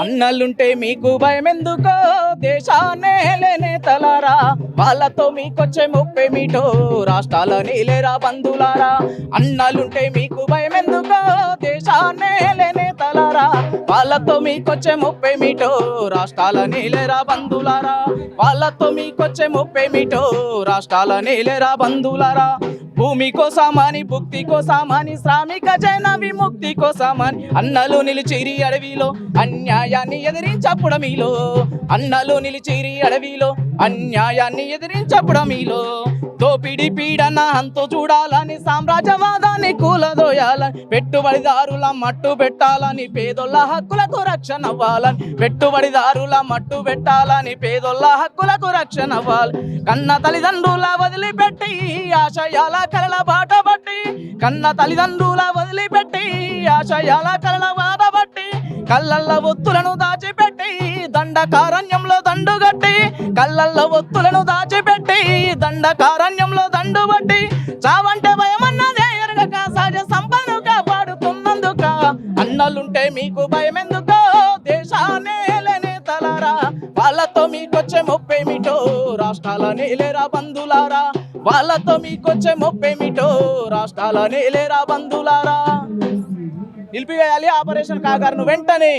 అన్నలుంటే మీకు భయం ఎందుకో దేశాన్నే నేతలారా వాళ్ళతో మీకొచ్చే ముప్పేమిటో రాష్ట్రాల నీలేరా బంధులారా అన్నలుంటే మీకు భయం ఎందుకో దేశాన్నే నేతలారా వాళ్ళతో మీకొచ్చే ముప్పేమిటో రాష్ట్రాల నీలేరా బంధులారా వాళ్ళతో మీకొచ్చే ముప్పేమిటో రాష్ట్రాల నీలేరా బంధులారా భూమి కోసమని భుక్తి కోసమని శ్రామిక జన విముక్తి కోసమని అన్నలు నిలిచిరి అడవిలో అన్యాయాన్ని ఎదిరించప్పుడమీలో అన్నలు నిలిచిరి అడవిలో అన్యాయాన్ని ఎదిరించప్పుడమీలో దోపిడి పీడన అంతు చూడాలని సామ్రాజ్యవాదాన్ని కూలదోయాలని పెట్టుబడిదారుల మట్టు పెట్టాలని పేదోళ్ళ హక్కులకు రక్షణ అవ్వాలని పెట్టుబడిదారుల మట్టు పెట్టాలని పేదోళ్ళ హక్కులకు రక్షణ అవ్వాలి కన్న తల్లిదండ్రుల వదిలిపెట్టి ఆశయాల కలల బాట బట్టి కన్న తల్లిదండ్రుల వదిలిపెట్టి ఆశయాల కలల బాట బట్టి కళ్ళల్ల ఒత్తులను దాచిపెట్టి దండకారణ్యంలో దండుగట్టి కళ్ళల్ల ఒత్తులను దాచిపెట్టి దండకారణ్యంలో దండుబట్టి చావంటే భయమన్నదే ఎరగక సహజ సంపదను కాపాడుతున్నందుక అన్నలుంటే మీకు భయం ఎందుకో దేశాన్నే నేతలారా వాళ్ళతో మీకొచ్చే ముప్పేమిటో రాష్ట్రాల నేలేరా బంధులారా వాళ్ళతో మీకొచ్చే ముప్పేమిటో రాష్ట్రాల నేలేరా బంధులారా నిలిపివేయాలి ఆపరేషన్ కాగారును వెంటనే.